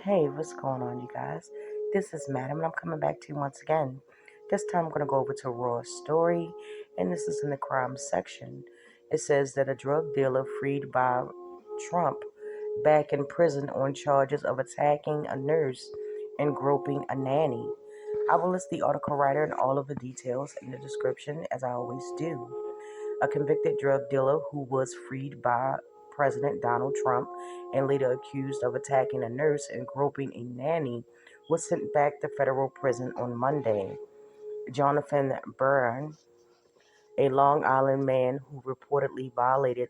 Hey, what's going on, you guys? This is Madam, and I'm coming back to you once again. This time, I'm going to go over to a raw story, and this is in the crime section. It says that a drug dealer freed by Trump back in prison on charges of attacking a nurse and groping a nanny. I will list the article writer and all of the details in the description, as I always do. A convicted drug dealer who was freed by President Donald Trump and later accused of attacking a nurse and groping a nanny was sent back to federal prison on Monday. Jonathan Byrne, a Long Island man who reportedly violated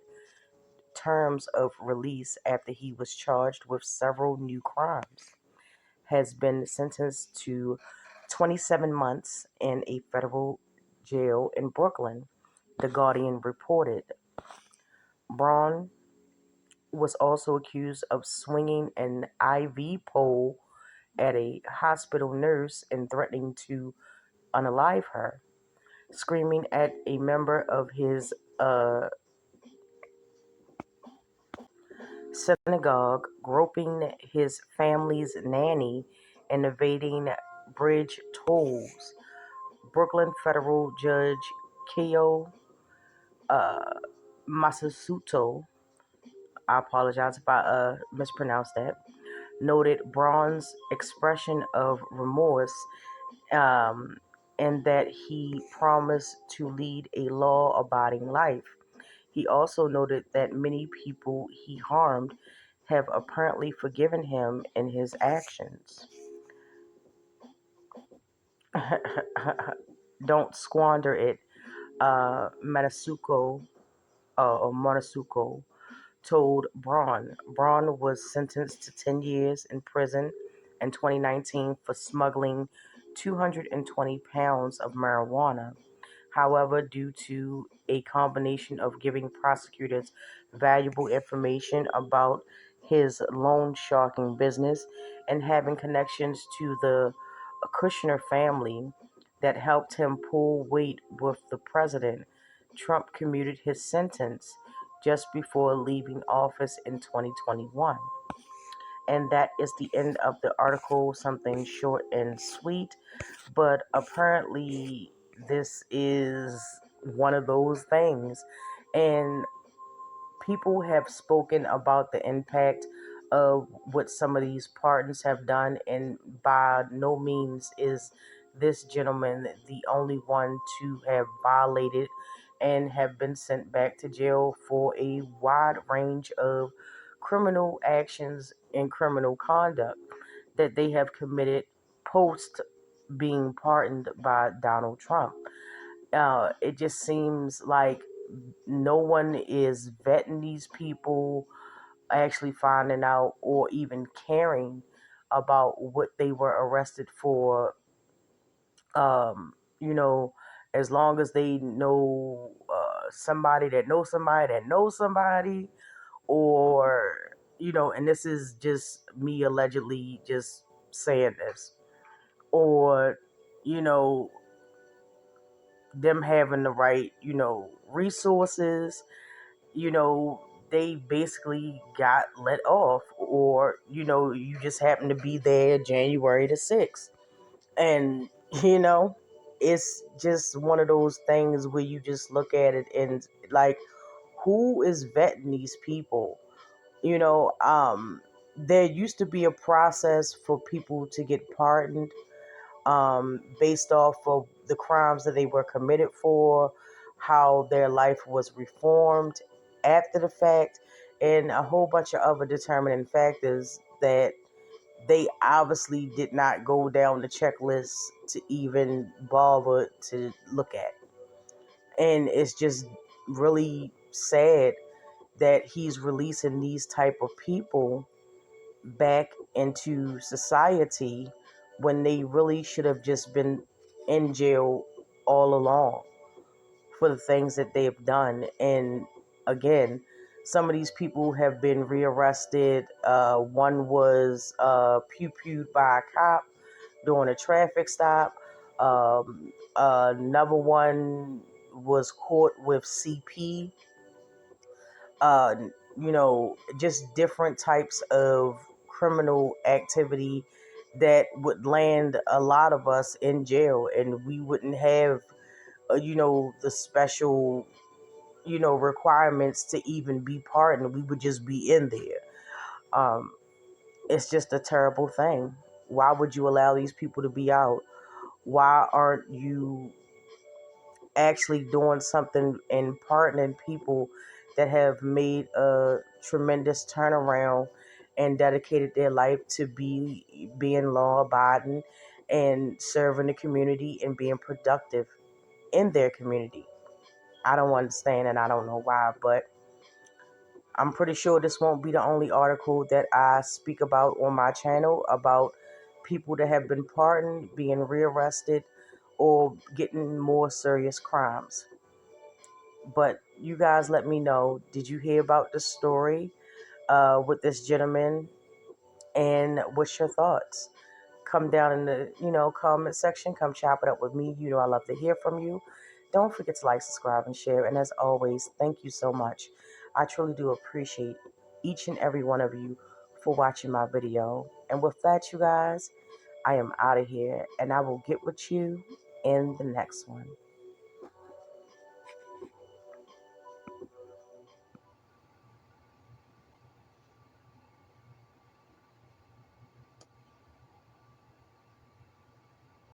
terms of release after he was charged with several new crimes, has been sentenced to 27 months in a federal jail in Brooklyn, The Guardian reported. Braun was also accused of swinging an IV pole at a hospital nurse and threatening to unalive her, screaming at a member of his synagogue, groping his family's nanny, and evading bridge tolls. Brooklyn federal judge Keo uh, Masusuto, I apologize if I mispronounced that, noted Braun's expression of remorse, um, and that he promised to lead a law abiding life. He also noted that many people he harmed have apparently forgiven him in his actions. Don't squander it, Manasuko told Braun. Braun was sentenced to 10 years in prison in 2019 for smuggling 220 pounds of marijuana. However, due to a combination of giving prosecutors valuable information about his loan sharking business and having connections to the Kushner family that helped him pull weight with the president, Trump commuted his sentence just before leaving office in 2021. And that is the end of the article, something short and sweet. But apparently, this is one of those things. And people have spoken about the impact of what some of these pardons have done, and by no means is this gentleman the only one to have violated and have been sent back to jail for a wide range of criminal actions and criminal conduct that they have committed post being pardoned by Donald Trump. It just seems like no one is vetting these people, actually finding out or even caring about what they were arrested for. Um, you know, as long as they know somebody that knows somebody that knows somebody, or, and this is just me allegedly just saying this, or, you know, them having the right, resources, you know, they basically got let off, or, you just happen to be there January the 6th. And, you know, it's just one of those things where you just look at it and, like, who is vetting these people? There used to be a process for people to get pardoned based off of the crimes that they were committed for, how their life was reformed after the fact, and a whole bunch of other determining factors that they obviously did not go down the checklist to even bother to look at. And it's just really sad that he's releasing these type of people back into society when they really should have just been in jail all along for the things that they have done. And again, some of these people have been rearrested. One was pew-pewed by a cop during a traffic stop. Another one was caught with CP. Just different types of criminal activity that would land a lot of us in jail, and we wouldn't have, the special, requirements to even be pardoned. We would just be in there. Um, it's just a terrible thing. Why would you allow these people to be out? Why aren't you actually doing something and pardoning people that have made a tremendous turnaround and dedicated their life to being law abiding and serving the community and being productive in their community? I don't understand, and I don't know why, but I'm pretty sure this won't be the only article that I speak about on my channel about people that have been pardoned, being rearrested, or getting more serious crimes. But you guys let me know, did you hear about the story with this gentleman? And what's your thoughts? Come down in the, comment section. Come chop it up with me. I love to hear from you. Don't forget to like, subscribe, and share. And as always, thank you so much. I truly do appreciate each and every one of you for watching my video. And with that, you guys, I am out of here. And I will get with you in the next one.